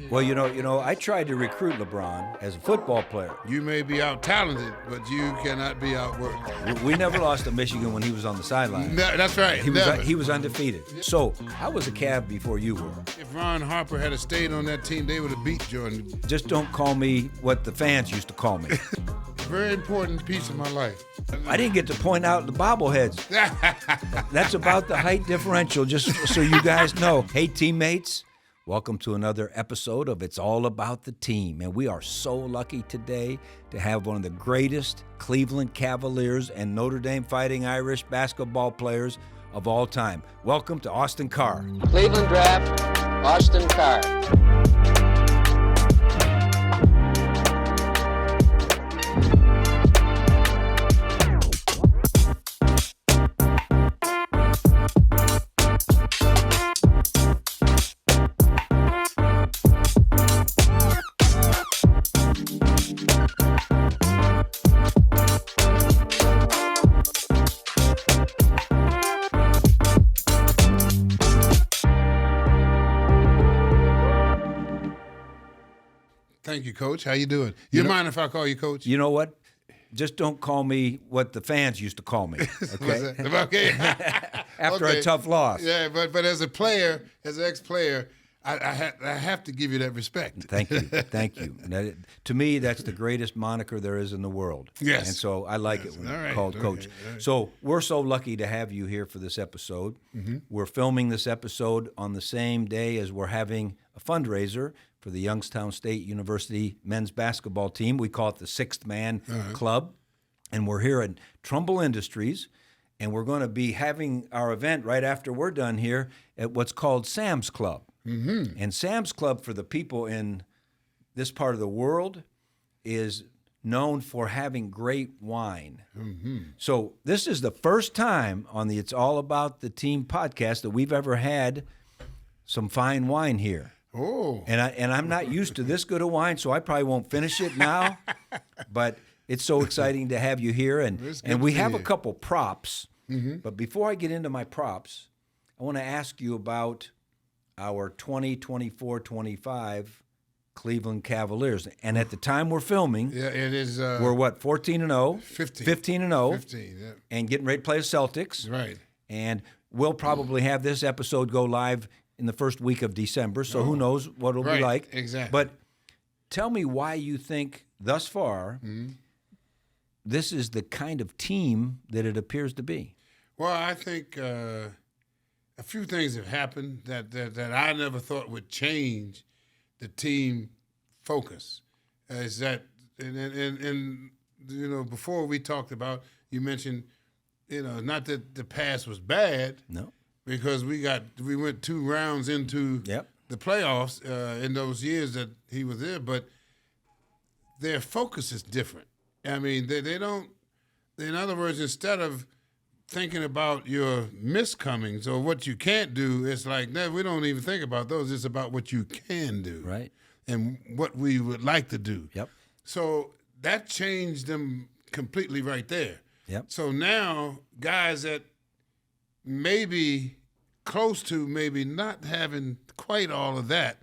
Well, I tried to recruit LeBron as a football player. You may be out-talented, but you cannot be outworked. We never lost to Michigan when he was on the sideline. No, that's right. He was undefeated. So I was a Cav before you were. If Ron Harper had stayed on that team, they would have beat Jordan. Just don't call me what the fans used to call me. Very important piece of my life. I didn't get to point out the bobbleheads. That's about the height differential, just so you guys know. Hey, teammates. Welcome to another episode of It's All About the Team. And we are so lucky today to have one of the greatest Cleveland Cavaliers and Notre Dame Fighting Irish basketball players of all time. Welcome to Austin Carr. Cleveland draft, Austin Carr. Thank you, Coach. How you doing? You mind if I call you Coach? You know what? Just don't call me what the fans used to call me. Okay. Okay. After a tough loss. Yeah, but as a player, as an ex-player, I have to give you that respect. Thank you. To me, that's the greatest moniker there is in the world. Yes. And so I like it when it's called Coach. Right. So we're so lucky to have you here for this episode. Mm-hmm. We're filming this episode on the same day as we're having a fundraiser for the Youngstown State University men's basketball team. We call it the Sixth Man Club. And we're here at Trumbull Industries, and we're going to be having our event right after we're done here at what's called Sam's Club. Mm-hmm. And Sam's Club, for the people in this part of the world, is known for having great wine. Mm-hmm. So this is the first time on the It's All About the Team podcast that we've ever had some fine wine here. Oh. And I'm not used to this good of wine, so I probably won't finish it now. But it's so exciting to have you here. And we have a couple props. Mm-hmm. But before I get into my props, I want to ask you about our 2024-25 Cleveland Cavaliers. And at the time we're filming, yeah, it is. We're what, 14-0? 15-0. 15, yeah. And getting ready to play the Celtics. Right. And we'll probably have this episode go live in the first week of December, so who knows what it'll be like. Exactly. But tell me why you think thus far this is the kind of team that it appears to be. Well, I think a few things have happened that I never thought would change the team focus. Is that and before we talked about, you mentioned, not that the past was bad. No. Because we went 2 rounds into the playoffs in those years that he was there, but their focus is different. I mean, they don't. In other words, instead of thinking about your miscomings or what you can't do, it's like, no, we don't even think about those. It's about what you can do, right? And what we would like to do. Yep. So that changed them completely right there. Yep. So now guys that maybe close to maybe not having quite all of that,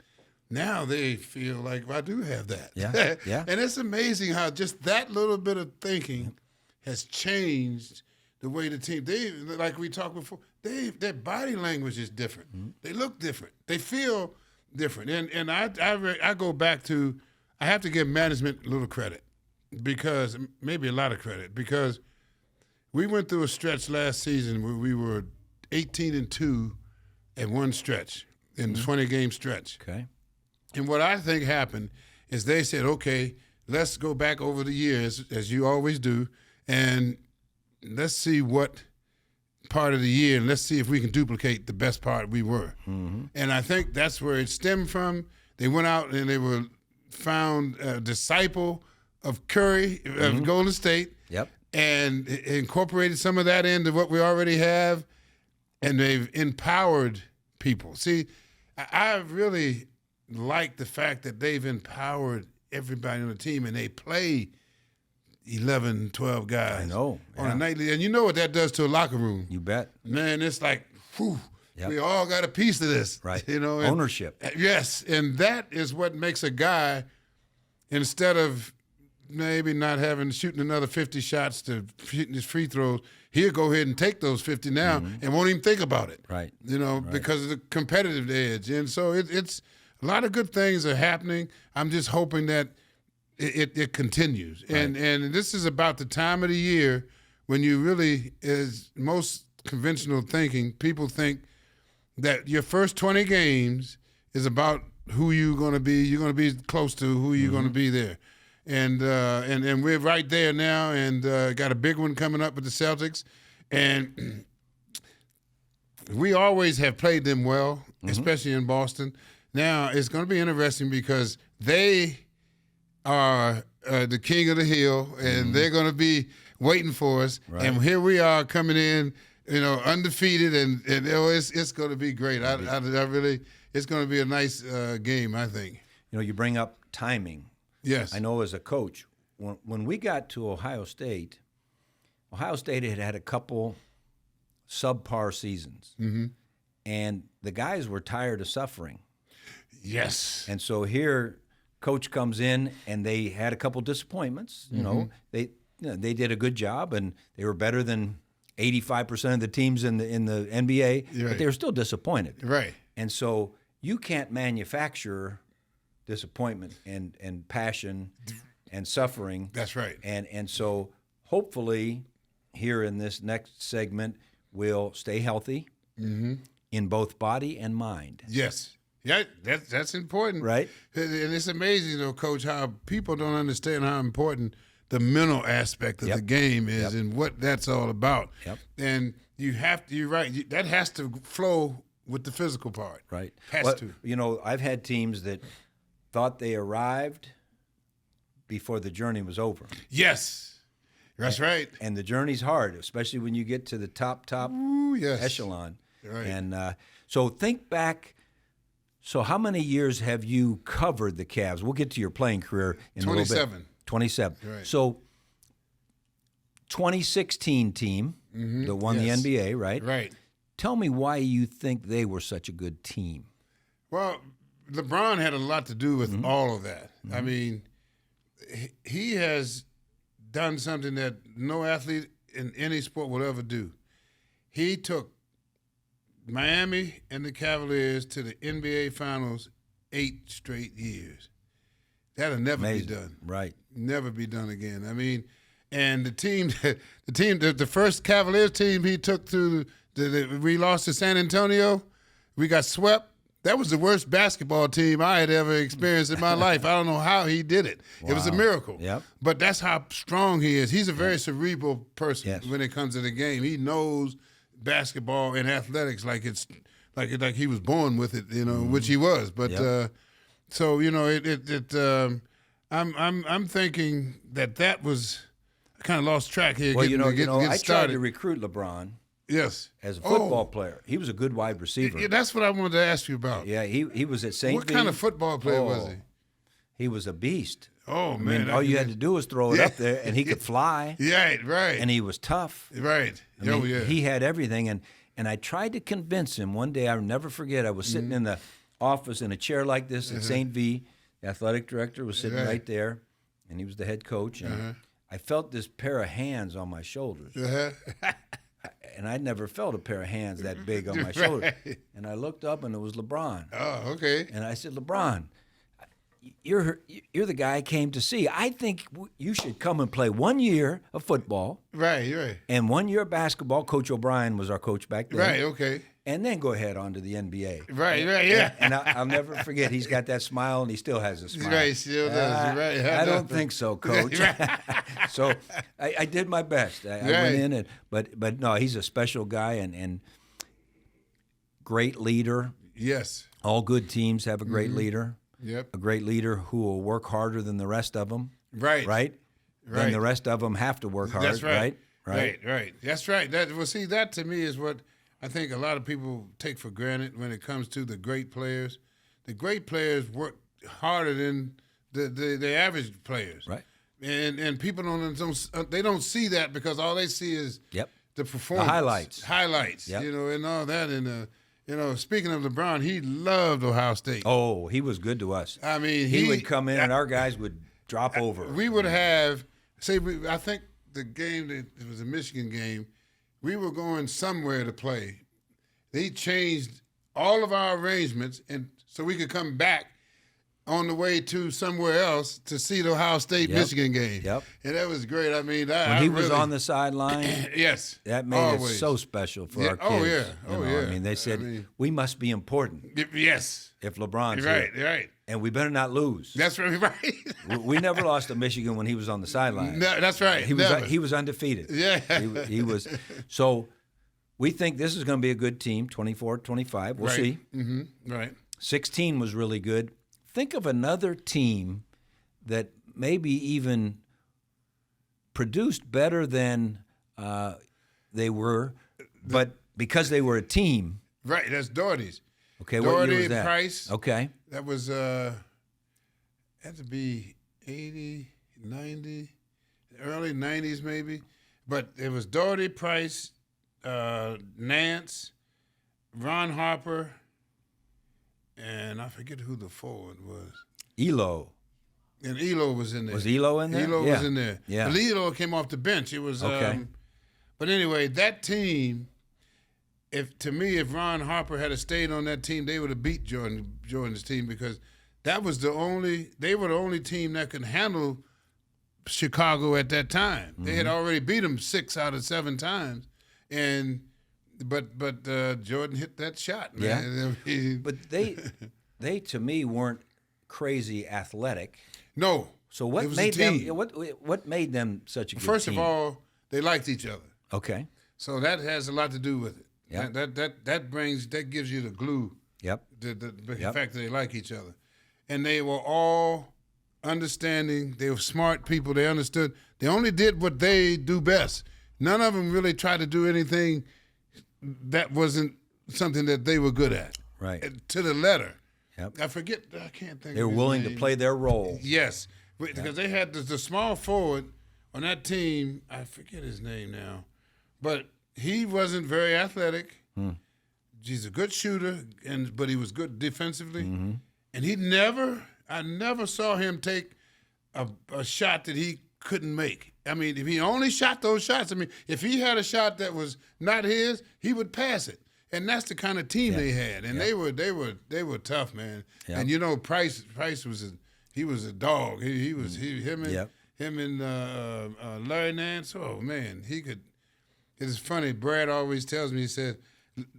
now they feel like I do have that. Yeah, yeah. And it's amazing how just that little bit of thinking has changed the way the team, like we talked before, their body language is different. Mm-hmm. They look different. They feel different. And I go back to, I have to give management a little credit, because maybe a lot of credit, because we went through a stretch last season where we were 18-2 at one stretch, in 20-game stretch. Okay. And what I think happened is they said, okay, let's go back over the years, as you always do, and let's see what part of the year, and let's see if we can duplicate the best part we were. Mm-hmm. And I think that's where it stemmed from. They went out and they were found a disciple of Curry, of Golden State. Yep. And incorporated some of that into what we already have, and they've empowered people. See, I really like the fact that they've empowered everybody on the team, and they play 11, 12 guys. I know. On a nightly, and you know what that does to a locker room. You bet. Man, it's like, whew, Yep. We all got a piece of this. Right. Ownership. Yes, and that is what makes a guy, instead of maybe not shooting another 50 shots to shooting his free throws, he'll go ahead and take those 50 now and won't even think about it. Right. Because of the competitive edge. And so it's a lot of good things are happening. I'm just hoping that it continues. Right. And this is about the time of the year when you really, is most conventional thinking, people think that your first 20 games is about who you're going to be. You're going to be close to who you're going to be there. And we're right there now, and got a big one coming up with the Celtics. And we always have played them well, especially in Boston. Now, it's going to be interesting because they are the king of the hill, and they're going to be waiting for us. Right. And here we are coming in, undefeated, and it's going to be great. I really, it's going to be a nice game, I think. You bring up timing. Yes. I know as a coach, when we got to Ohio State had a couple subpar seasons. And the guys were tired of suffering. Yes. And so here, Coach comes in, and they had a couple disappointments. They did a good job, and they were better than 85% of the teams in the NBA, right. But they were still disappointed. Right. And so you can't manufacture disappointment and passion and suffering. That's right. And so hopefully here in this next segment we'll stay healthy in both body and mind. Yes. Yeah, that's important. Right. And it's amazing, though, Coach, how people don't understand how important the mental aspect of the game is and what that's all about. Yep. And you're right, that has to flow with the physical part. Right. Has to. I've had teams that thought they arrived before the journey was over. Yes. That's right. And the journey's hard, especially when you get to the top echelon. Right. And so think back. So how many years have you covered the Cavs? We'll get to your playing career in 27. a little bit. 27. Right. So 2016 team that won the NBA, right? Right. Tell me why you think they were such a good team. Well, LeBron had a lot to do with all of that. I mean, he has done something that no athlete in any sport will ever do. He took Miami and the Cavaliers to the NBA Finals 8 straight years. That'll never be done. Right. Never be done again. I mean, and the first Cavaliers team he took to we lost to San Antonio. We got swept. That was the worst basketball team I had ever experienced in my life. I don't know how he did it. Wow. It was a miracle. Yep. But that's how strong he is. He's a very cerebral person when it comes to the game. He knows basketball and athletics like it's like he was born with it, which he was. But so I'm thinking that was I kind of lost track here. Well, I tried to recruit LeBron. Yes. As a football player. He was a good wide receiver. Yeah, that's what I wanted to ask you about. Yeah, he was at St. What kind of football player was he? He was a beast. Oh, man. I mean, all you had to do was throw it up there, and he could fly. Yeah, right. And he was tough. Right. He had everything. And I tried to convince him one day, I'll never forget, I was sitting in the office in a chair like this at St. V. The athletic director was sitting right there, and he was the head coach. And I felt this pair of hands on my shoulders. And I'd never felt a pair of hands that big on my shoulder. And I looked up, and it was LeBron. Oh, okay. And I said, LeBron, you're the guy I came to see. I think you should come and play 1 year of football. Right. And 1 year of basketball. Coach O'Brien was our coach back then. Right, okay. And then go ahead on to the NBA. Right, yeah. And I'll never forget, he's got that smile, and he still has a smile. Right, still does. Right. I don't think so, Coach. So I did my best. I went in, but no, he's a special guy and great leader. Yes. All good teams have a great leader. Yep. A great leader who will work harder than the rest of them. Right. Then the rest of them have to work hard. That's right. Right. That's right. That to me is what I think a lot of people take for granted when it comes to the great players. The great players work harder than the average players. Right. And people don't see that because all they see is the performance. The highlights. Yep. And all that. speaking of LeBron, he loved Ohio State. Oh, he was good to us. I mean, he would come in and our guys would drop over. We would have, I think the game, it was a Michigan game, we were going somewhere to play. They changed all of our arrangements and so we could come back on the way to somewhere else to see the Ohio State-Michigan game. Yep. And that was great. I mean, when he was on the sideline, yes, that made it so special for our kids. I mean, they said, we must be important. Yes. If LeBron's right, here. Right. And we better not lose. That's right. We never lost to Michigan when he was on the sideline. No, that's right. He was undefeated. Yeah. He was. So we think this is going to be a good team, 24-25. We'll see. Mm-hmm. Right. 16 was really good. Think of another team that maybe even produced better than they were, but because they were a team. Right, that's Dougherty's. Okay, Dougherty, what year was that? Price. Okay. That was, had to be 80, 90, early 90s maybe. But it was Dougherty, Price, Nance, Ron Harper, and I forget who the forward was. Elo. And Elo was in there. Was Elo in there? Elo was in there. Yeah. But Elo came off the bench. It was okay. But anyway, that team, if Ron Harper had stayed on that team, they would have beat Jordan's team because they were the only team that could handle Chicago at that time. Mm-hmm. They had already beat them 6 out of 7 times. But Jordan hit that shot, man. Yeah. But they to me weren't crazy athletic. No. So what made them such a good team? First of all, they liked each other. Okay. So that has a lot to do with it. Yep. That gives you the glue. Yep. The fact that they like each other. And they were all understanding. They were smart people. They understood. They only did what they do best. None of them really tried to do anything that wasn't something that they were good at. Right. To the letter. Yep. I can't think they were willing to play their role. Yes. Because they had the small forward on that team. I forget his name now. But he wasn't very athletic. He's a good shooter, but he was good defensively. Mm-hmm. And I never saw him take a shot that he couldn't make. I mean, if he only shot those shots, if he had a shot that was not his, he would pass it. And that's the kind of team they had. And they were tough, man. Yeah. And Price was a dog. Him and Larry Nance. Oh man, he could. It's funny. Brad always tells me, he says,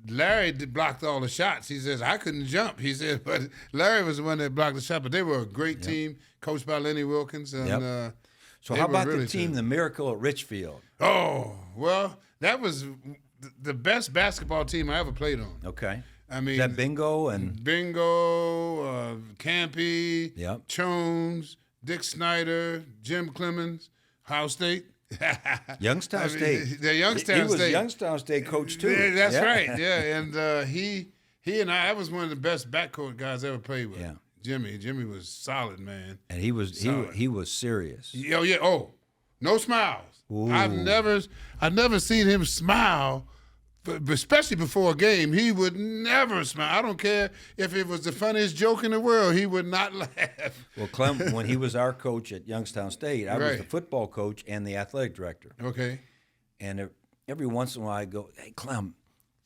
Larry blocked all the shots. He says, I couldn't jump. He said, but Larry was the one that blocked the shot. But they were a great team, coached by Lenny Wilkins. And so how about the team, the Miracle at Richfield? Oh, well, that was the best basketball team I ever played on. Okay. I mean, is that Bingo, Campy, Jones, Dick Snyder, Jim Clemens, Ohio State. Youngstown State. The Youngstown State. He was Youngstown State coach too. Yeah, that's right. Yeah, and he and I was one of the best backcourt guys I ever played with. Yeah. Jimmy was solid, man. And he was serious. Oh yeah. Oh, no smiles. Ooh. I've never seen him smile, but especially before a game. He would never smile. I don't care if it was the funniest joke in the world. He would not laugh. Well, Clem, when he was our coach at Youngstown State, I was the football coach and the athletic director. Okay. And every once in a while I go, hey, Clem,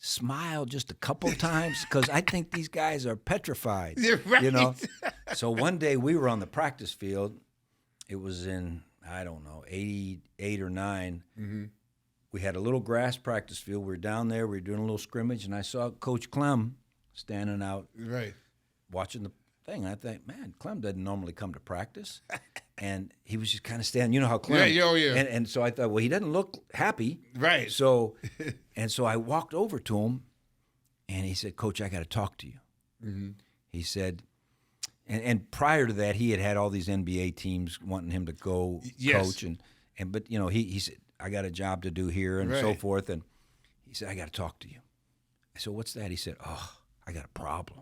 smile just a couple times because I think these guys are petrified. You're right. So one day we were on the practice field. It was in, I don't know, 88 or 9. Mm-hmm. We had a little grass practice field. We were down there. We were doing a little scrimmage, and I saw Coach Clem standing out watching the thing. And I thought, man, Clem doesn't normally come to practice. And he was just kind of standing. You know how Clem. Yeah. And so I thought, well, he doesn't look happy. Right. So I walked over to him, and he said, Coach, I got to talk to you. Mm-hmm. He said, and prior to that, he had all these NBA teams wanting him to go coach. But he said, I got a job to do here and so forth. And he said, I got to talk to you. I said, what's that? He said, I got a problem.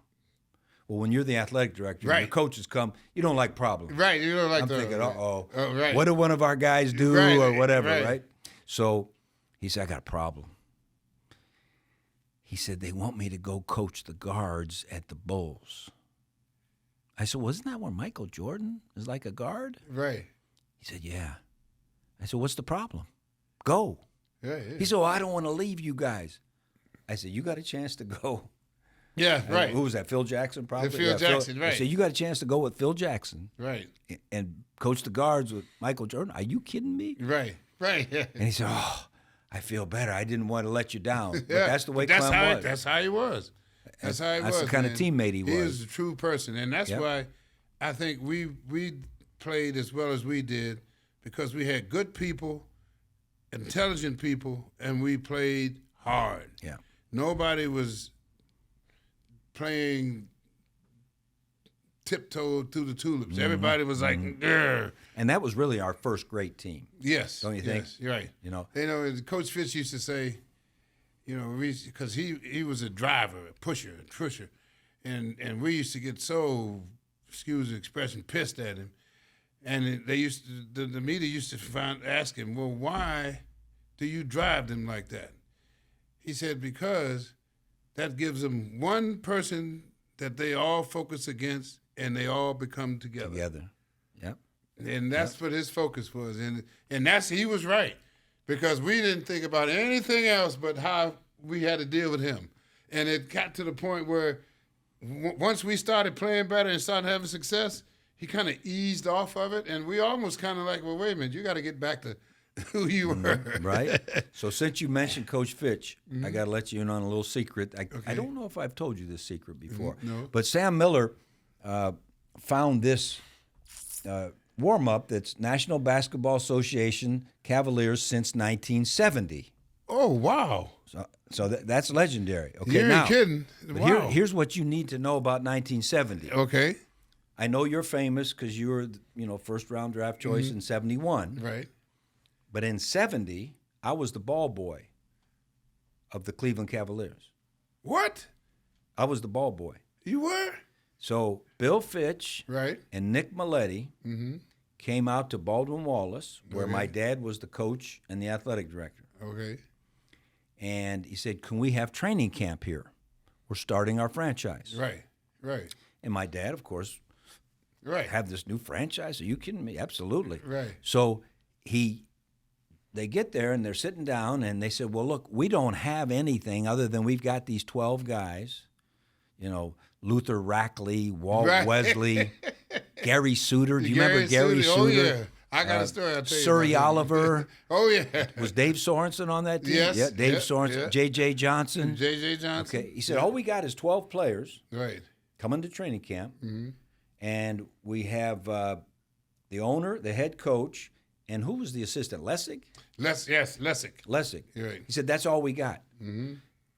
Well, when you're the athletic director, your coaches come, you don't like problems. Right, you don't like I'm thinking, right. What did one of our guys do or whatever, right? So he said, I got a problem. He said, they want me to go coach the guards at the Bulls. I said, wasn't that where Michael Jordan is like a guard? Right. He said, yeah. I said, what's the problem? Go. Yeah. He said, I don't want to leave you guys. I said, you got a chance to go. Yeah, right. Who was that? Phil Jackson, probably? Phil Jackson, right. I said, you got a chance to go with Phil Jackson. Right. And coach the guards with Michael Jordan. Are you kidding me? Right. And he said, I feel better. I didn't want to let you down. But that's the way Clem was. That's how he was. That's how he was. That's the kind of teammate he was. He was a true person. And that's why I think we played as well as we did, because we had good people, intelligent people, and we played hard. Yeah. Nobody was playing tiptoe through the tulips. Everybody was like, grr. And that was really our first great team. Yes. Don't you think? Yes, you're right. You know, Coach Fitz used to say, because he was a driver, a pusher, and we used to get so, excuse the expression, pissed at him. And the media used to ask him, well, why do you drive them like that? He said, because that gives them one person that they all focus against, and they all become together. Yep. And that's what his focus was. And he was right, because we didn't think about anything else but how we had to deal with him. And it got to the point where once we started playing better and started having success, he kind of eased off of it. And we almost kind of like, well, wait a minute, you got to get back to who you were. Right. So since you mentioned Coach Fitch, I got to let you in on a little secret. I don't know if I've told you this secret before. No. But Sam Miller found this warm-up that's National Basketball Association Cavaliers since 1970. Oh, wow. So that's legendary. Okay, You ain't kidding. But Wow. here's what you need to know about 1970. Okay. I know you're famous because you were, first-round draft choice in 71. Right. But in 70, I was the ball boy of the Cleveland Cavaliers. What? I was the ball boy. You were? So Bill Fitch Right. and Nick Maletti came out to Baldwin Wallace, where my dad was the coach and the athletic director. Okay. And he said, can we have training camp here? We're starting our franchise. Right. And my dad, of course, Right. have this new franchise? Are you kidding me? Absolutely. Right. So they get there and they're sitting down and they said, well, look, we don't have anything other than we've got these 12 guys, Luther Rackley, Walt Wesley, Gary Suter. Do you remember Gary Suter? Oh, yeah. I got a story I'll tell you Surrey about. Oliver. Oh, yeah. Was Dave Sorensen on that team? Yes. Yeah, Dave Yeah, Sorensen. yeah. J.J. Johnson. J.J. Johnson. Okay. He said, all we got is 12 players Right. coming to training camp, and we have the owner, the head coach, and who was the assistant? Lessig? Lessig. Lessig. Right. He said, that's all we got.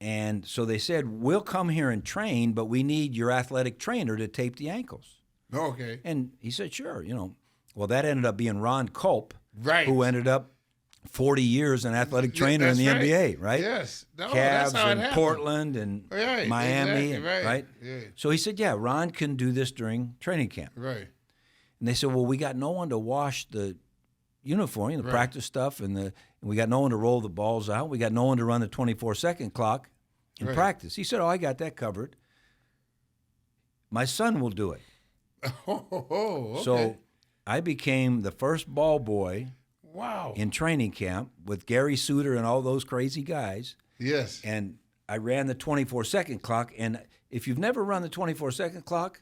And so they said, we'll come here and train, but we need your athletic trainer to tape the ankles. Okay. And he said, sure. Well, that ended up being Ron Culp, Right. who ended up 40 years an athletic trainer in the that's right. NBA, right? Yes. No, Cavs that's how it and happened. Portland and Right, Miami, exactly, right. Yeah. So he said, yeah, Ron can do this during training camp. Right. And they said, well, we got no one to wash the uniform, the practice stuff, and we got no one to roll the balls out. We got no one to run the 24-second clock in practice. He said, I got that covered. My son will do it. Okay. So I became the first ball boy Wow. in training camp with Gary Suter and all those crazy guys. Yes. And I ran the 24-second clock. And if you've never run the 24-second clock,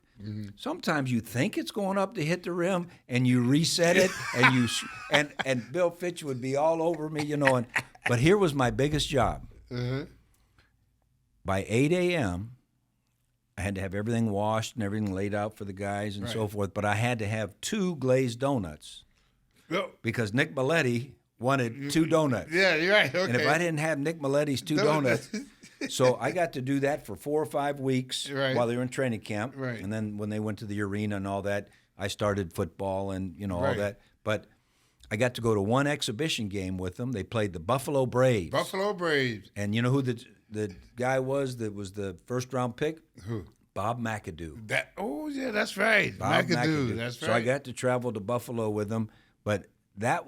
sometimes you think it's going up to hit the rim, and you reset it, and and Bill Fitch would be all over me, but here was my biggest job. By 8 a.m., I had to have everything washed and everything laid out for the guys and so forth, but I had to have 2 glazed donuts because Nick Maletti wanted 2 donuts. Yeah, you're right. Okay. And if I didn't have Nick Maletti's 2 donuts, so I got to do that for 4 or 5 weeks while they were in training camp. Right. And then when they went to the arena and all that, I started football and, all that. But I got to go to one exhibition game with them. They played the Buffalo Braves. Buffalo Braves. And you know who the guy was that was the first-round pick? Who? Bob McAdoo. Yeah, that's right. Bob McAdoo. That's right. So I got to travel to Buffalo with them. But I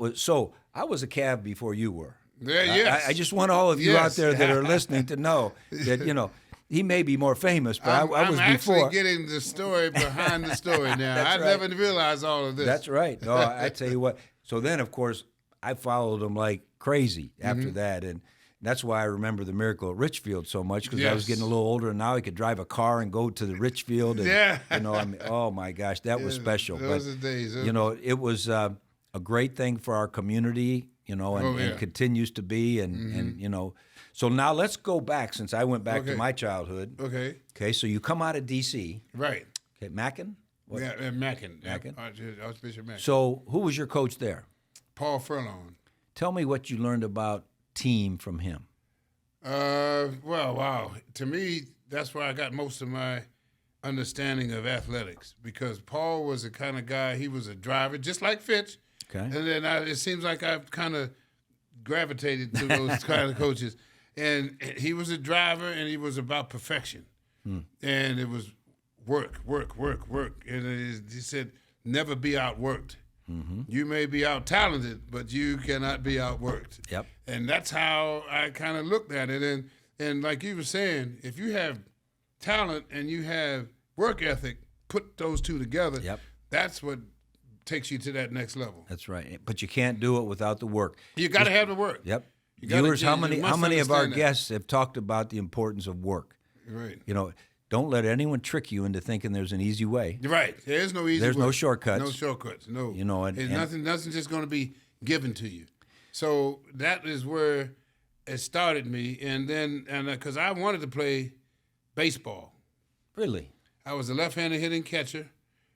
was a Cav before you were. Yes. I just want all of you out Yes. there that are listening to know that, he may be more famous, but I was I'm before. actually getting the story behind the story now. I right. never realized all of this. That's right. No, I tell you what. So then, of course, I followed him like crazy after that, and that's why I remember the Miracle at Richfield so much, because I was getting a little older, and now I could drive a car and go to the Richfield. And, oh my gosh, that was special. Those are days. It was a great thing for our community, and continues to be, and So now let's go back, since I went back to my childhood. Okay. Okay, so you come out of D.C. Right. Okay, Mackin? What? Yeah, Mackin. Mackin. Archbishop Mackin. So who was your coach there? Paul Furlong. Tell me what you learned about team from him. Well, wow. To me, that's where I got most of my understanding of athletics, because Paul was the kind of guy, he was a driver, just like Fitch. Okay. And then it seems like I've kind of gravitated to those kind of coaches. And he was a driver, and he was about perfection. And it was work. And he said, never be outworked. You may be out-talented, but you cannot be outworked. Yep. And that's how I kind of looked at it. And like you were saying, if you have talent and you have work ethic, put those two together, that's what takes you to that next level. That's right. But you can't do it without the work. You got to have the work. Yep. Viewers, how many of our guests have talked about the importance of work? Right. Don't let anyone trick you into thinking there's an easy way. Right. There's no easy There's way. No shortcuts. No shortcuts. No. Nothing's just going to be given to you. So that is where it started me. And then, because I wanted to play baseball. Really? I was a left-handed hitting catcher,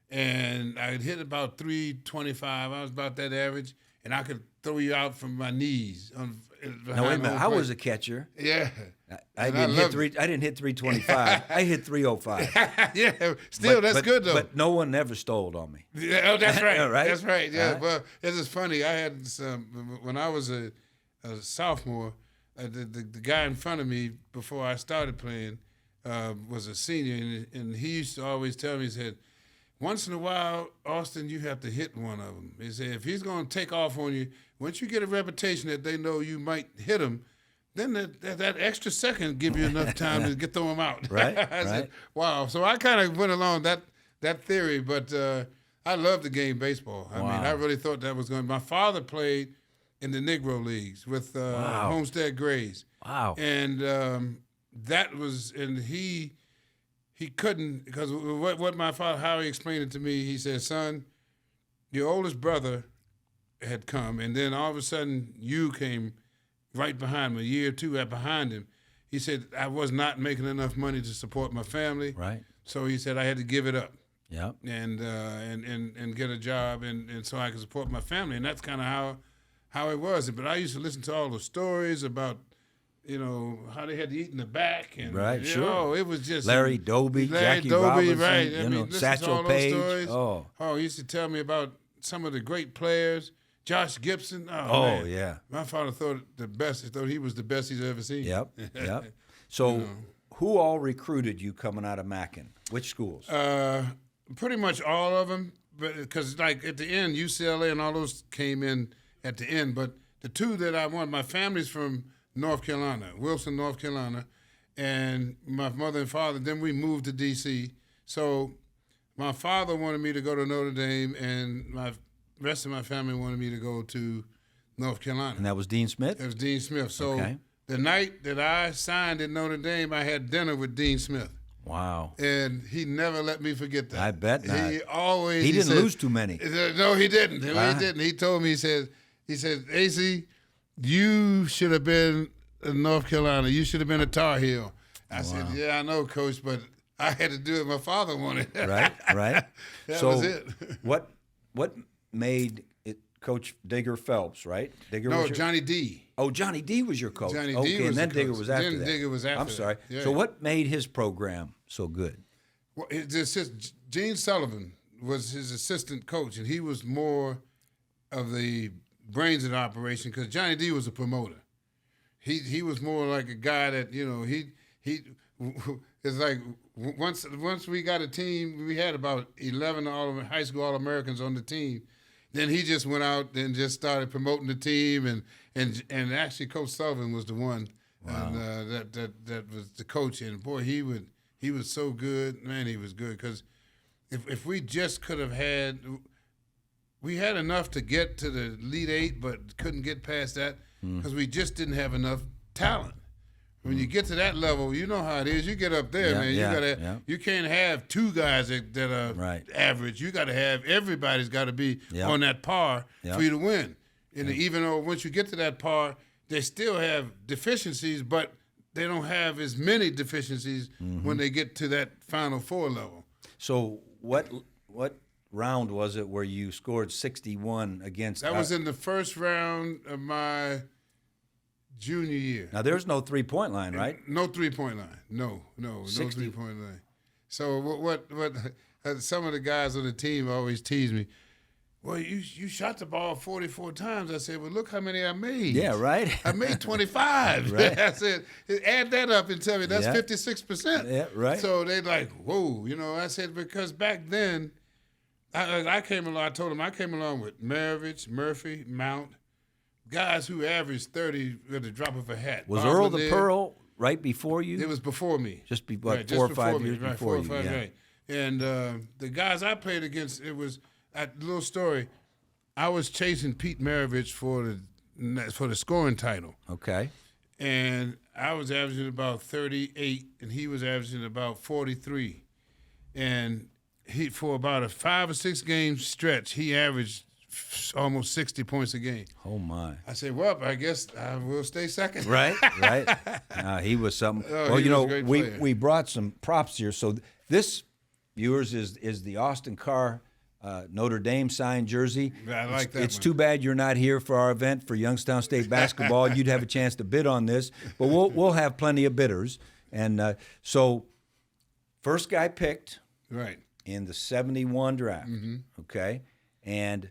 and I could hit about 325. I was about that average, and I could throw you out from my knees. Now, wait a minute. I was a catcher. Yeah. I didn't hit 325. I hit 305. Yeah, still, that's good, though. But no one ever stole on me. Yeah, that's right. Right? That's right, yeah. Well, it's just funny. I had some, when I was a sophomore, the guy in front of me before I started playing was a senior, and he used to always tell me, he said, once in a while, Austin, you have to hit one of them. He said, if he's going to take off on you, once you get a reputation that they know you might hit him, then that extra second give you enough time to throw him out. Right, I said, wow. So I kind of went along that theory, but I love the game baseball. I mean, I really thought that was going to. My father played in the Negro Leagues with Homestead Grays. Wow. And that was, and he couldn't, because what my father, how he explained it to me, he said, son, your oldest brother had come, and then all of a sudden you came right behind him, a year or two behind him. He said, I was not making enough money to support my family. Right. So he said I had to give it up. Yeah. And get a job, and so I could support my family. And that's kind of how it was. But I used to listen to all the stories about, how they had to eat in the back. And, right, sure. It was just Larry Doby, Jackie Robinson, right. Satchel Paige. He used to tell me about some of the great players. Josh Gibson. Man. Yeah. My father thought the best. He thought he was the best he's ever seen. Yep. So, who all recruited you coming out of Mackin? Which schools? Pretty much all of them, because like at the end, UCLA and all those came in at the end. But the two that I wanted, my family's from North Carolina, Wilson, North Carolina, and my mother and father. Then we moved to D.C. So my father wanted me to go to Notre Dame, and my rest of my family wanted me to go to North Carolina. And that was Dean Smith? That was Dean Smith. So the night that I signed at Notre Dame, I had dinner with Dean Smith. Wow. And he never let me forget that. I bet not. He didn't said, lose too many. No, he didn't. He didn't. He told me, he said, AC, you should have been in North Carolina. You should have been a Tar Heel. I said, yeah, I know, Coach, but I had to do it. My father wanted it. Right. That was it. What made it Coach Digger Phelps, right? Johnny D. Oh, Johnny D was your coach. Johnny D was and then the Digger coach. was after then that. Digger was after I'm sorry. that. Yeah. So what made his program so good? Well, Gene Sullivan was his assistant coach, and he was more of the brains of the operation because Johnny D was a promoter. He was more like a guy that, it's like once we got a team, we had about 11 high school All-Americans on the team. Then he just went out and just started promoting the team, and actually Coach Sullivan was the one that was the coach, and boy, he was so good, man, he was good because if we just could have had. We had enough to get to the Elite Eight, but couldn't get past that because we just didn't have enough talent. When you get to that level, you know how it is. You get up there, man. You can't have two guys that are average. You got to have everybody's got to be on that par for you to win. And even though once you get to that par, they still have deficiencies, but they don't have as many deficiencies when they get to that Final Four level. So what round was it where you scored 61 against? That was in the first round of my junior year. Now there's no 3-point line, right? No 3-point line. No 3-point line. So what some of the guys on the team always tease me. Well, you shot the ball 44 times. I said, well, look how many I made. Yeah, right. I made 25. Right. I said, add that up and tell me that's 56%. Yeah, right. So they like, whoa, I said, because back then, I came along. I told them I came along with Maravich, Murphy, Mount, guys who averaged 30 with the drop of a hat. Was Earl the Pearl right before you? It was before me. Just 4 or 5 years before you. Right. And the guys I played against, it was a little story. I was chasing Pete Maravich for the scoring title. Okay. And I was averaging about 38, and he was averaging about 43, and he, for about a 5 or 6 game stretch, he averaged almost 60 points a game. Oh, my. I said, well, I guess I will stay second. Right. He was something. We brought some props here. So this, viewers, is the Austin Carr Notre Dame signed jersey. I like that. It's too bad you're not here for our event for Youngstown State basketball. You'd have a chance to bid on this, but we'll have plenty of bidders. And so first guy picked. Right. In the 71 draft, okay? And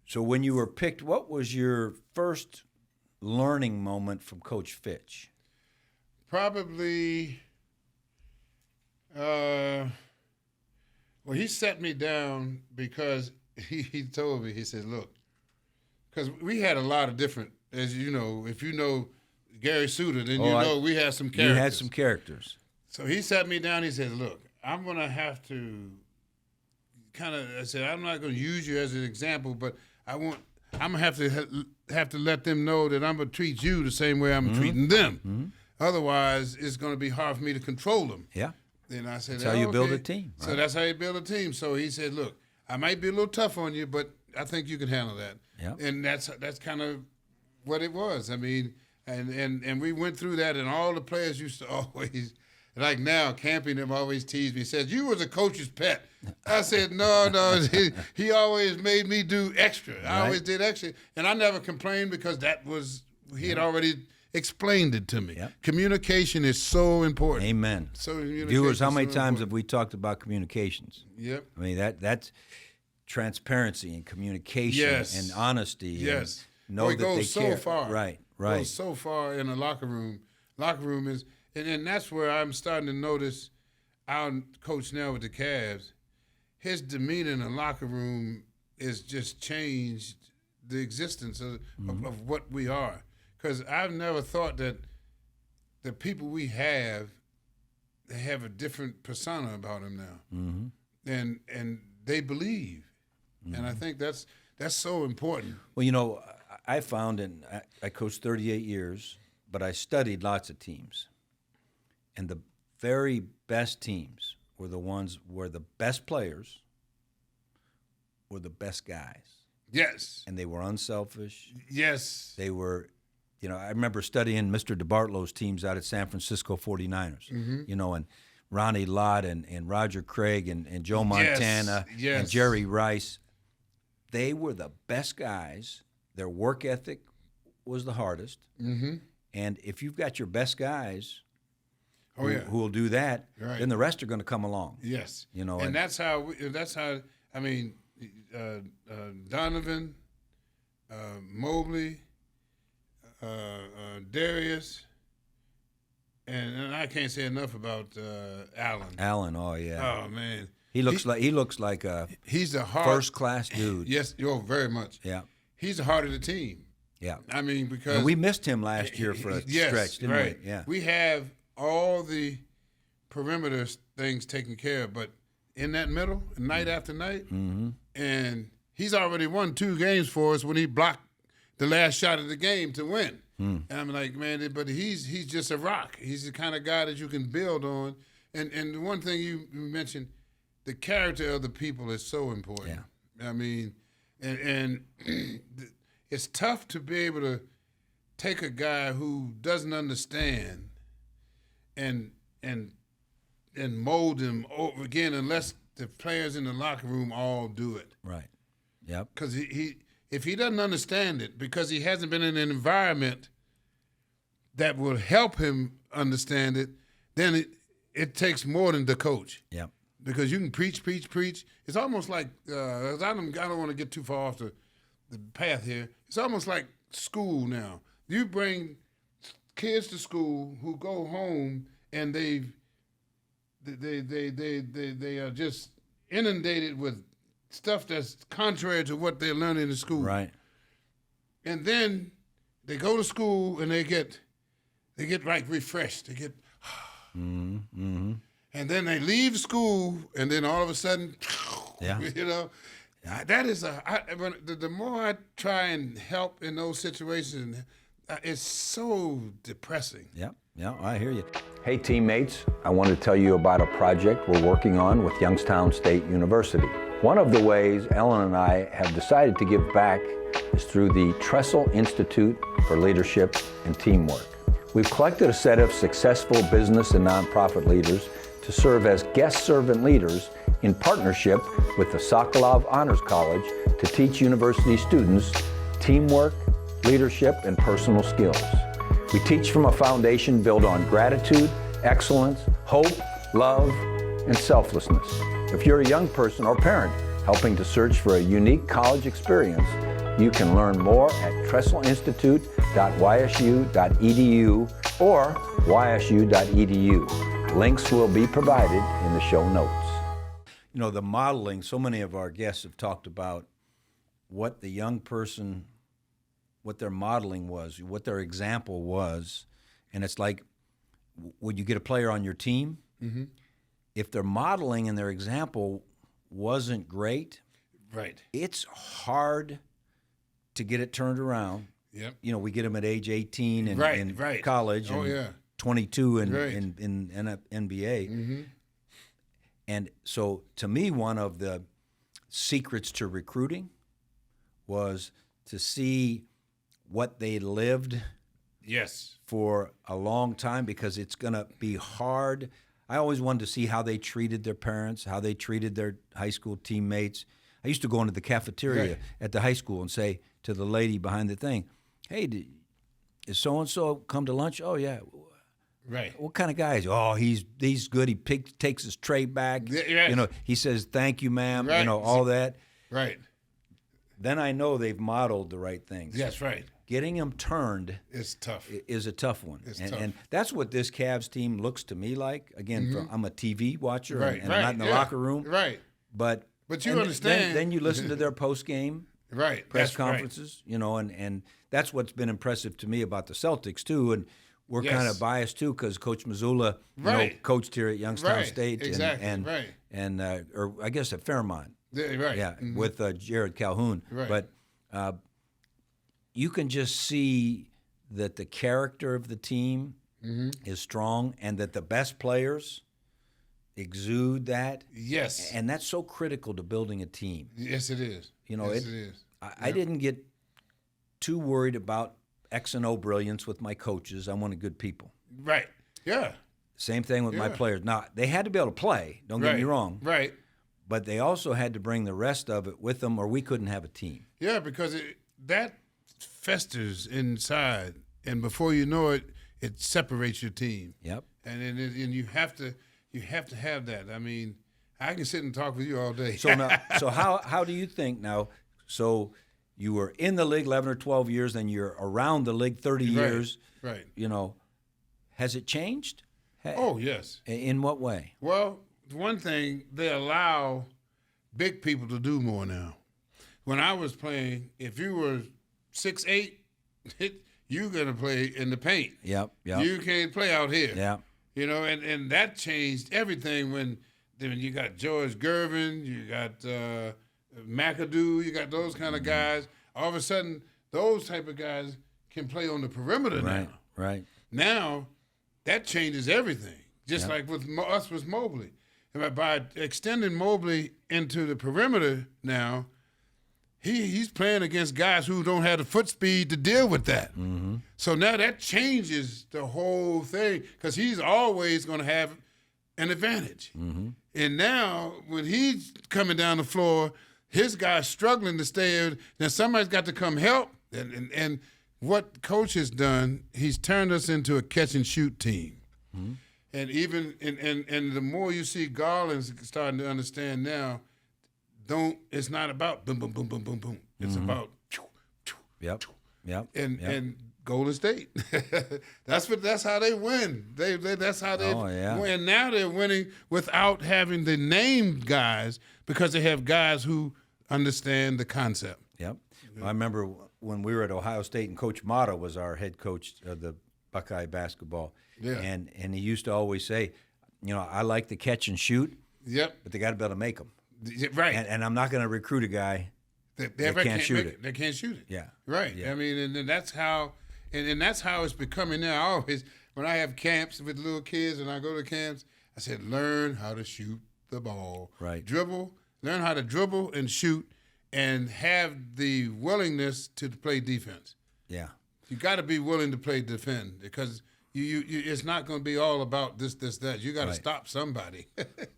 so when you were picked, what was your first learning moment from Coach Fitch? Probably, well, he set me down because he told me, he said, look, because we had a lot of different, as you know, if you know Gary Suter, then we had some characters. You had some characters. So he sat me down, he said, look, I'm going to have to I said, I'm not going to use you as an example, but I'm going to have to let them know that I'm going to treat you the same way I'm treating them. Otherwise, it's going to be hard for me to control them. Yeah. Then I said, that's how you build a team. Right? So that's how you build a team. So he said, look, I might be a little tough on you, but I think you can handle that. Yeah. And that's kind of what it was. I mean, and we went through that, and all the players used to always – like now, Camping them always teased me. He said, you was a coach's pet. I said, no. He always made me do extra. I always did extra. And I never complained because he had already explained it to me. Yep. Communication is so important. Amen. Viewers, how many times have we talked about communications? Yep. I mean, that's transparency and communication and honesty. Yes. And know that they care. So far. Right. It goes so far in the locker room. Locker room is... And that's where I'm starting to notice our coach now with the Cavs, his demeanor in the locker room has just changed the existence of what we are. Because I've never thought that the people we have, they have a different persona about them now. And they believe. And I think that's so important. Well, I found, and I coached 38 years, but I studied lots of teams. And the very best teams were the ones where the best players were the best guys. Yes. And they were unselfish. Yes. They were, I remember studying Mr. DeBartolo's teams out at San Francisco 49ers, and Ronnie Lott and Roger Craig and Joe Montana and Jerry Rice. They were the best guys. Their work ethic was the hardest. And if you've got your best guys who will do that, then the rest are going to come along. Yes. And that's how I mean, Donovan, Mobley, Darius, and I can't say enough about Allen. Allen, oh yeah. Oh man, He looks like a he's the heart, first-class dude. Yes, very much. Yeah. He's the heart of the team. Yeah. I mean, because and we missed him last year for a stretch, didn't right. we? Yeah. We have all the perimeter things taken care of, but in that middle, night after night, and he's already won 2 games for us when he blocked the last shot of the game to win. And I'm like, man, but he's just a rock. He's the kind of guy that you can build on. And the one thing you mentioned, the character of the people is so important. Yeah. I mean, and it's tough to be able to take a guy who doesn't understand and mold him over again unless the players in the locker room all do it. Right. Yep. Because if he doesn't understand it, because he hasn't been in an environment that will help him understand it, then it takes more than the coach. Yep. Because you can preach. It's almost like I don't want to get too far off the path here. It's almost like school now. You bring kids to school who go home and they are just inundated with stuff that's contrary to what they're learning in school. Right. And then they go to school and they get like refreshed. They get and then they leave school and then all of a sudden you know, that is the more I try and help in those situations, it's so depressing. Yeah, I hear you. Hey, teammates, I want to tell you about a project we're working on with Youngstown State University. One of the ways Ellen and I have decided to give back is through the Tressel Institute for Leadership and Teamwork. We've collected a set of successful business and nonprofit leaders to serve as guest servant leaders in partnership with the Sokolov Honors College to teach university students teamwork, leadership, and personal skills. We teach from a foundation built on gratitude, excellence, hope, love, and selflessness. If you're a young person or parent helping to search for a unique college experience, you can learn more at tresselinstitute.ysu.edu or ysu.edu. Links will be provided in the show notes. You know, the modeling, so many of our guests have talked about what the young person, what their modeling was, what their example was. And it's like, when you get a player on your team, if their modeling and their example wasn't great, right, it's hard to get it turned around. Yep. You know, we get them at age 18 in college, and 22 in NBA. And so, to me, one of the secrets to recruiting was to see what they lived for a long time, because it's going to be hard. I always wanted to see how they treated their parents, how they treated their high school teammates. I used to go into the cafeteria at the high school and say to the lady behind the thing, hey, is so-and-so come to lunch? Oh, yeah. Right. What kind of guy is he? Oh, he's good. He takes his tray back. Yeah. You know, he says, thank you, ma'am. Right. You know, all that. Right. Then I know they've modeled the right things. Yes, right. Getting them turned is tough. Is a tough one. It's tough. And that's what this Cavs team looks to me like. Again, I'm a TV watcher and I'm not in the locker room. Right. But you understand. Then you listen to their post-game press conferences, you know, and that's what's been impressive to me about the Celtics, too. And we're kind of biased, too, because Coach Mazzulla coached here at Youngstown State. And or I guess at Fairmont. With Jared Calhoun. Right. But you can just see that the character of the team is strong and that the best players exude that. Yes. And that's so critical to building a team. Yes, it is. You know, it is. I didn't get too worried about X and O brilliance with my coaches. I wanted good people. Right. Yeah. Same thing with my players. Now, they had to be able to play, don't get me wrong. Right. But they also had to bring the rest of it with them or we couldn't have a team. Yeah, because that festers inside, and before you know it, it separates your team. Yep. And you have to have that. I mean, I can sit and talk with you all day. So now, how do you think now? So you were in the league 11 or 12 years, then you're around the league 30 years. Right. You know, has it changed? Oh, yes. In what way? Well, one thing, they allow big people to do more now. When I was playing, if you were 6'8", you're going to play in the paint. Yep. You can't play out here. Yeah. You know, and that changed everything when you got George Gervin, you got McAdoo, you got those kind of guys. All of a sudden, those type of guys can play on the perimeter now. Right. Now, that changes everything, just like with us with Mobley. And by extending Mobley into the perimeter now, he's playing against guys who don't have the foot speed to deal with that. Mm-hmm. So now that changes the whole thing because he's always going to have an advantage. Mm-hmm. And now when he's coming down the floor, his guy's struggling to stay in. Now somebody's got to come help. And what Coach has done, he's turned us into a catch-and-shoot team. Mm-hmm. And even and the more you see Garland's starting to understand now, it's not about boom, boom, boom, boom, boom, boom. It's about Yep. And Golden State. That's how they win. That's how they win. Now they're winning without having the named guys because they have guys who understand the concept. Yep. I remember when we were at Ohio State and Coach Mata was our head coach of the Buckeye basketball. Yeah. And he used to always say, I like to catch and shoot. Yep. But they got to be able to make them. Right. And I'm not going to recruit a guy that can't shoot it. They can't shoot it. Yeah. Right. Yeah. I mean, and that's how it's becoming now. I always, when I have camps with little kids and I go to camps, I said, learn how to shoot the ball. Right. Learn how to dribble and shoot and have the willingness to play defense. Yeah. You got to be willing to play defend because you it's not going to be all about this, that. You got to stop somebody.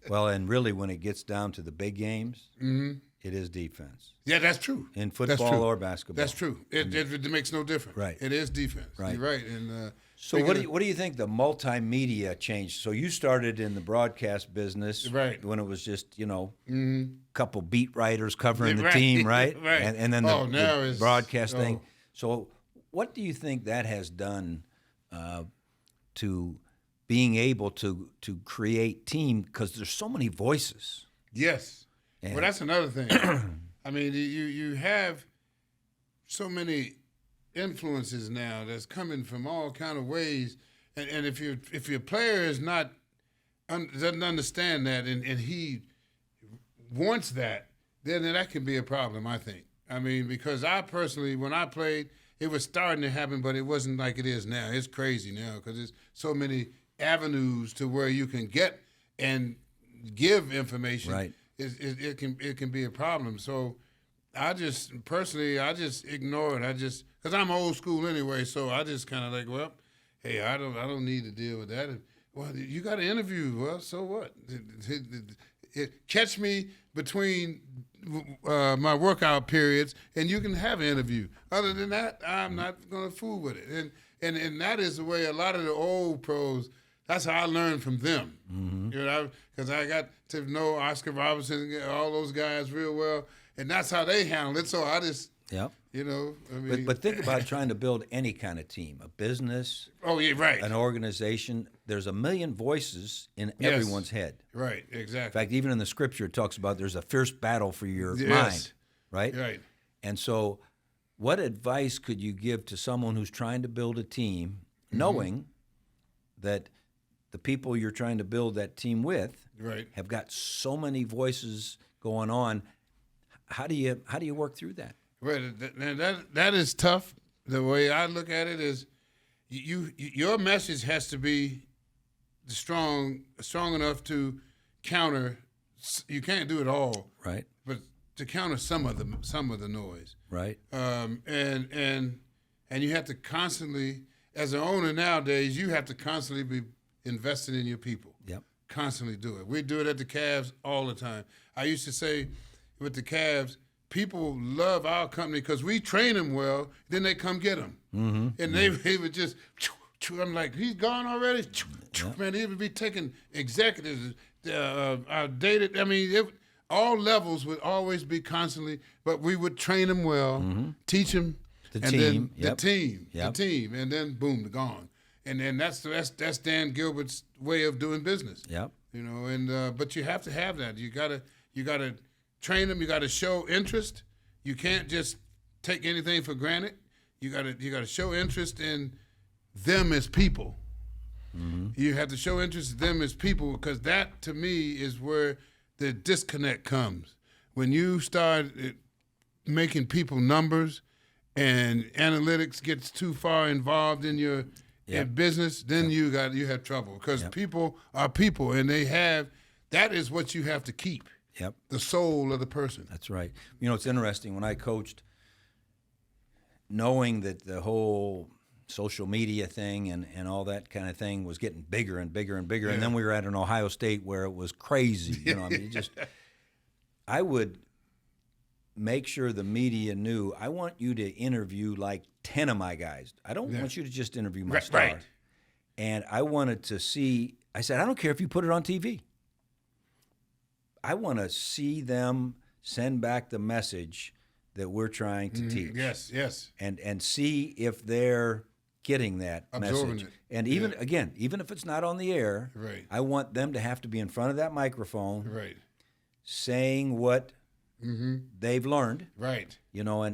Well, and really when it gets down to the big games, it is defense. Yeah, that's true. In football or basketball. That's true. It makes no difference. Right. It is defense. Right. You're right. And so what do you think the multimedia changed? So you started in the broadcast business when it was just, couple beat writers covering the team, right? Right. And then the broadcast thing. So what do you think that has done to being able to create team? Because there's so many voices. Yes. Well, that's another thing. I mean, you have so many influences now that's coming from all kind of ways, and if your player is doesn't understand that and he wants that, then that can be a problem, I think. I mean, because I personally, when I played, it was starting to happen, but it wasn't like it is now. It's crazy now because there's so many avenues to where you can get and give information. Right. It can be a problem. So I just ignore it. Because I'm old school anyway, so I just kind of like, well, hey, I don't need to deal with that. Well, you got an interview. Well, so what? Catch me between my workout periods, and you can have an interview. Other than that, I'm not going to fool with it. And that is the way a lot of the old pros. That's how I learned from them. Mm-hmm. Because I got to know Oscar Robertson, all those guys real well, and that's how they handle it. So I just, I mean. But think about trying to build any kind of team, a business. Oh, yeah, right. An organization. There's a million voices in everyone's head. Right, exactly. In fact, even in the scripture, it talks about there's a fierce battle for your mind, right? Right. And so what advice could you give to someone who's trying to build a team, knowing that the people you're trying to build that team with have got so many voices going on? How do you work through that? Right, that is tough. The way I look at it is, your message has to be strong enough to counter. You can't do it all, right? But to counter some of the noise, right? And you have to constantly, as an owner nowadays, you have to constantly be investing in your people. Yep. Constantly do it. We do it at the Cavs all the time. I used to say with the Cavs, people love our company because we train them well, then they come get them. Mm-hmm. And they would just, I'm like, he's gone already? Man, they would be taking executives, dated, I mean, all levels would always be constantly, but we would train them well, teach them, the team, and then boom, they're gone. And then that's Dan Gilbert's way of doing business. Yep. You know, and but you have to have that. You gotta train them. You gotta show interest. You can't just take anything for granted. You gotta show interest in them as people. Mm-hmm. You have to show interest in them as people, because that, to me, is where the disconnect comes. When you start making people numbers and analytics gets too far involved in your business, then you have trouble, because people are people, and that is what you have to keep. Yep. The soul of the person. That's right. You know, it's interesting, when I coached, knowing that the whole social media thing and all that kind of thing was getting bigger and bigger and bigger, and then we were at an Ohio State where it was crazy. You know, I mean, I would make sure the media knew, I want you to interview like 10 of my guys. I don't want you to just interview my star. Right. And I wanted to see, I said, I don't care if you put it on TV. I want to see them send back the message that we're trying to teach. Yes. And see if they're getting that Absorbing message. it. And even if it's not on the air, right. I want them to have to be in front of that microphone, right, saying what they've learned. Right. You know,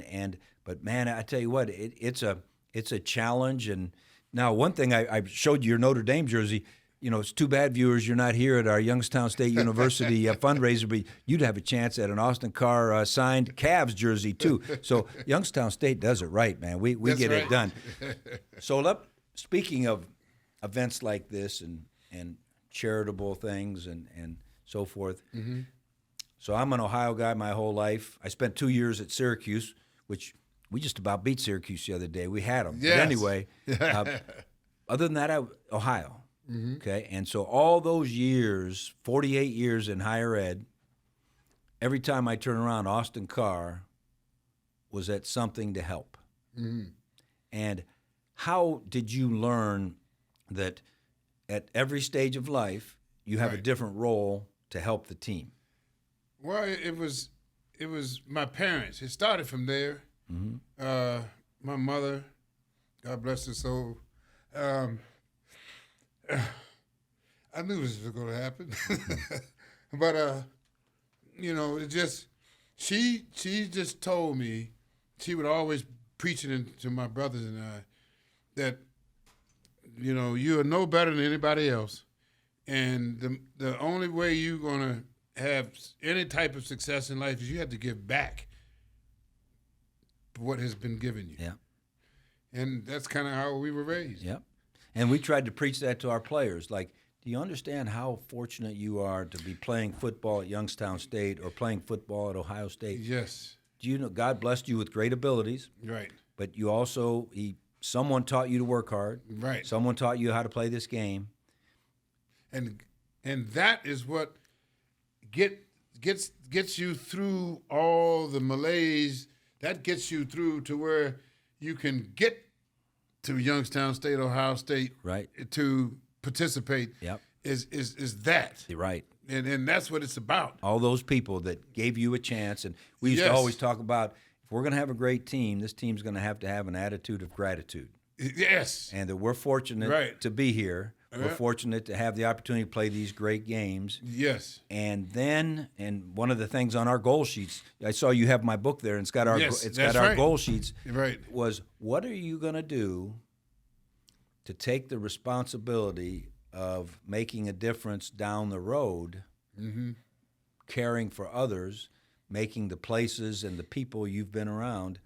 but man, I tell you what, it's a challenge. And now, one thing, I showed you your Notre Dame jersey. You know, it's too bad, viewers, you're not here at our Youngstown State University fundraiser, but you'd have a chance at an Austin Carr signed Cavs jersey, too. So Youngstown State does it right, man. We get it done. So speaking of events like this and charitable things and so forth, so I'm an Ohio guy my whole life. I spent 2 years at Syracuse, which we just about beat Syracuse the other day. We had them. Yes. But anyway, other than that, Ohio. Okay, and so all those years, 48 years in higher ed, every time I turn around, Austin Carr was at something to help. And how did you learn that at every stage of life you have a different role to help the team? Well, it was my parents. It started from there. My mother, God bless her soul. I knew this was going to happen, but you know, it just she just told me, she would always preach it to my brothers and I, that, you know, you are no better than anybody else, and the only way you're going to have any type of success in life is you have to give back what has been given you. Yeah, and that's kind of how we were raised. Yeah. And we tried to preach that to our players. Like, do you understand how fortunate you are to be playing football at Youngstown State or playing football at Ohio State? Yes. Do you know God blessed you with great abilities? Right. But you also, someone taught you to work hard. Right. Someone taught you how to play this game. And that is what gets you through all the malaise. That gets you through to where you can get to Youngstown State, Ohio State, right, to participate. Yep. Is that. You're right. And that's what it's about. All those people that gave you a chance. And we used to always talk about, if we're going to have a great team, this team's going to have an attitude of gratitude. Yes. And that we're fortunate to be here. We're fortunate to have the opportunity to play these great games. Yes. And then, one of the things on our goal sheets, I saw you have my book there, and it's got our goal sheets. Right. Was, what are you going to do to take the responsibility of making a difference down the road, caring for others, making the places and the people you've been around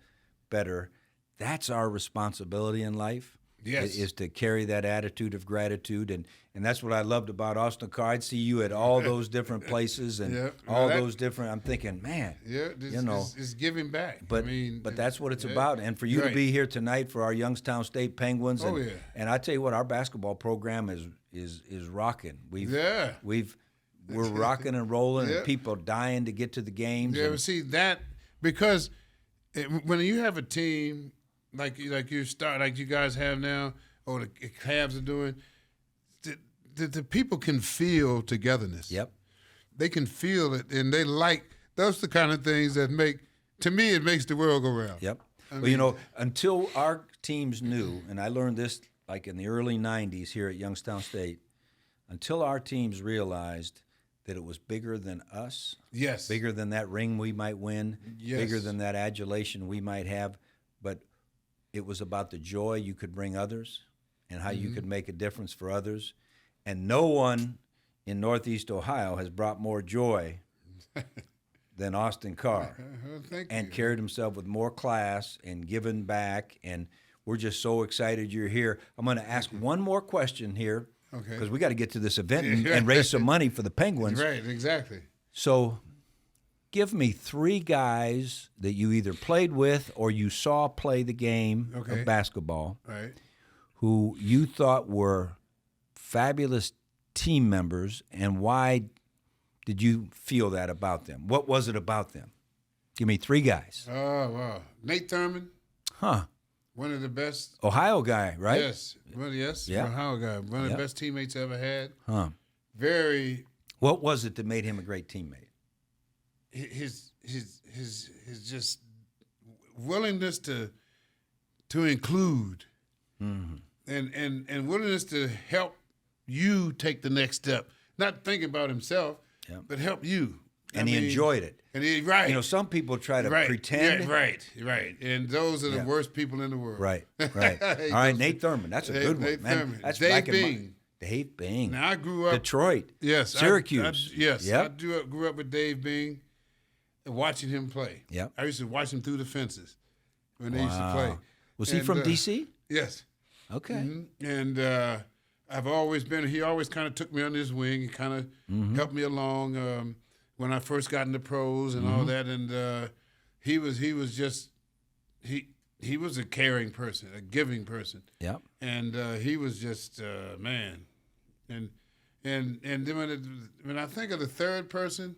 better? That's our responsibility in life. Yes. Is to carry that attitude of gratitude. And that's what I loved about Austin Carr. I'd see you at all those different places and those different, I'm thinking, man, it's giving back. But that's what it's about. And for you to be here tonight for our Youngstown State Penguins. And I tell you what, our basketball program is rocking. We're rocking and rolling and people dying to get to the games. Yeah, see that, because when you have a team like you guys have now, or the Cavs are doing, the people can feel togetherness. Yep. They can feel it, and they like, those the kind of things that to me, it makes the world go round. Yep. Well, until our teams knew, and I learned this like in the early 90s here at Youngstown State, until our teams realized that it was bigger than us, Yes. bigger than that ring we might win, Yes. bigger than that adulation we might have, but it was about the joy you could bring others and how you could make a difference for others. And no one in Northeast Ohio has brought more joy than Austin Carr, Thank and you. carried himself with more class and given back. And we're just so excited you're here. I'm going to ask one more question here, Okay. because we got to get to this event and raise some money for the Penguins. Right, exactly. So give me 3 guys that you either played with or you saw play the game Okay. of basketball Right. who you thought were fabulous team members, and why did you feel that about them? What was it about them? Give me 3 guys. Oh, wow. Nate Thurman, Huh. one of the best. Ohio guy, right? Yes. Well, yes. Yeah. Ohio guy. One of Yep. the best teammates I ever had. Huh. Very, What was it that made him a great teammate? his just willingness to include and willingness to help you take the next step. Not thinking about himself, Yep. but help you. And he enjoyed it. And he, right. You know, some people try to right. pretend. Yeah, right. And those are the Yeah. worst people in the world. Right. All right, Nate Thurman. That's a good one, Nate man. Thurman. That's Dave back in my- Bing. Dave Bing. Now, I grew up. Detroit. Yes. Syracuse. Yes. Yep. I grew up with Dave Bing and watching him play. Yep. I used to watch him through the fences when they used to play. Wow. Was he And, from D.C.? Yes. Okay. And I've always been, he always kind of took me under his wing and kind of helped me along when I first got into pros and all that. And he was a caring person, a giving person. Yep. And he was just man. And then when I think of the third person,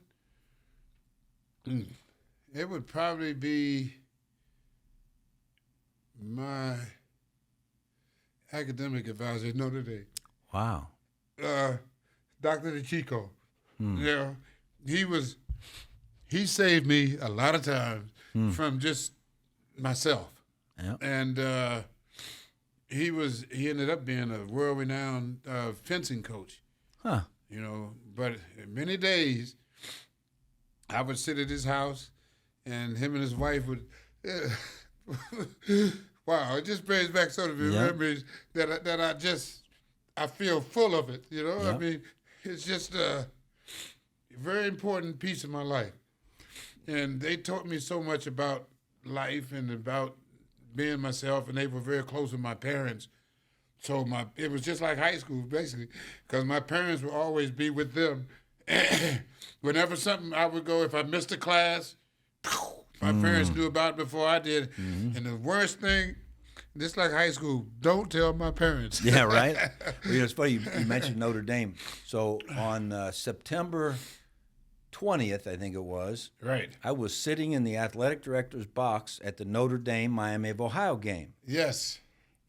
it would probably be my academic advisor at Notre Dame, Wow. Dr. DeChico. You know, he saved me a lot of times from just myself. Yep. And he ended up being a world-renowned fencing coach. Huh. You know, but many days I would sit at his house, and him and his wife would. Wow, it just brings back so many memories that I feel full of it. You know, Yep. I mean, it's just a very important piece of my life, and they taught me so much about life and about being myself, and they were very close with my parents. So it was just like high school, basically, because my parents would always be with them. Whenever something I would go, if I missed a class, my parents knew about it before I did. And the worst thing, just like high school, don't tell my parents. Yeah, right? Well, you know, it's funny you mentioned Notre Dame. So on September 20th, I think it was, Right. I was sitting in the athletic director's box at the Notre Dame Miami of Ohio game. Yes.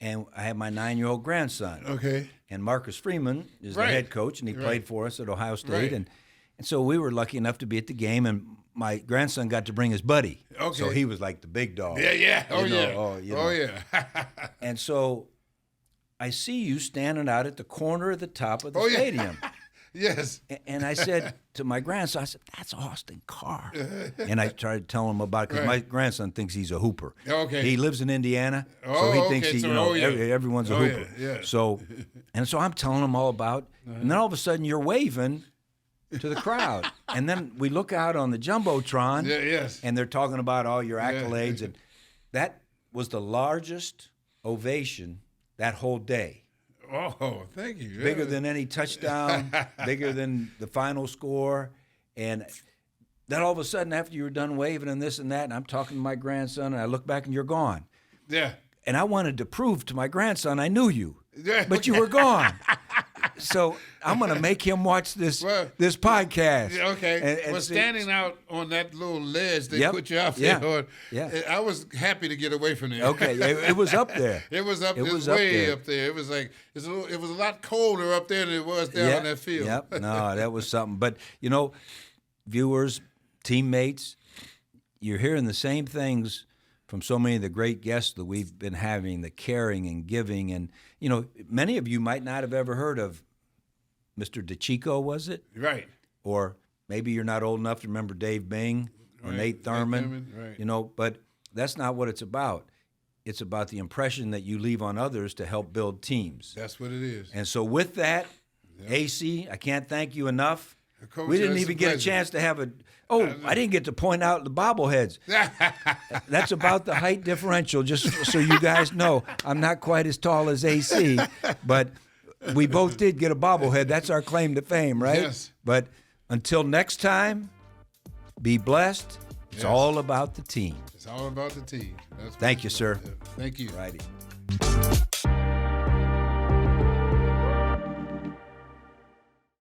And I had my 9-year-old grandson. Okay. And Marcus Freeman is the Right. head coach, and he Right. played for us at Ohio State. Right. And so we were lucky enough to be at the game, and my grandson got to bring his buddy. Okay. So he was like the big dog. Yeah. Oh, You know, yeah. oh, you know. Yeah. And so I see you standing out at the corner at the top of the Oh, yeah. stadium. Yes. And I said to my grandson, I said, that's Austin Carr. And I tried to tell him about it because my grandson thinks he's a hooper. Okay. He lives in Indiana, so Oh, he thinks okay. he, So, you know, oh, yeah. everyone's a Oh, yeah, hooper. yeah. So I'm telling him all about, and then all of a sudden you're waving to the crowd. And then we look out on the Jumbotron, Yeah, yes. and they're talking about all your accolades. And that was the largest ovation that whole day. Oh, thank you. Bigger than any touchdown, bigger than the final score. And then all of a sudden, after you were done waving and this and that, and I'm talking to my grandson, and I look back and you're gone. Yeah. And I wanted to prove to my grandson I knew you, Yeah. but you were gone. So I'm going to make him watch this podcast. Yeah, okay. And see- standing out on that little ledge they Yep. put you out Yeah. there on, Yeah. I was happy to get away from there. Okay, it was up there. It was up. It It was was up way there. up there. It was like it was a lot colder up there than it was down on that field. Yep. No, that was something. But, you know, viewers, teammates, you're hearing the same things from so many of the great guests that we've been having, the caring and giving. And, you know, many of you might not have ever heard of Mr. DeChico, was it? Right. Or maybe you're not old enough to remember Dave Bing or Nate Thurman. Right. But that's not what it's about. It's about the impression that you leave on others to help build teams. That's what it is. And so with that, AC, I can't thank you enough. Coach, We didn't that's even a get a pleasure. chance to have I didn't get to point out the bobbleheads. That's about the height differential, just so you guys know. I'm not quite as tall as AC, but we both did get a bobblehead. That's our claim to fame, right? Yes. But until next time, be blessed. It's all about the team. It's all about the team. That's what Thank you, it's sir. about. Yeah. Thank you. Righty.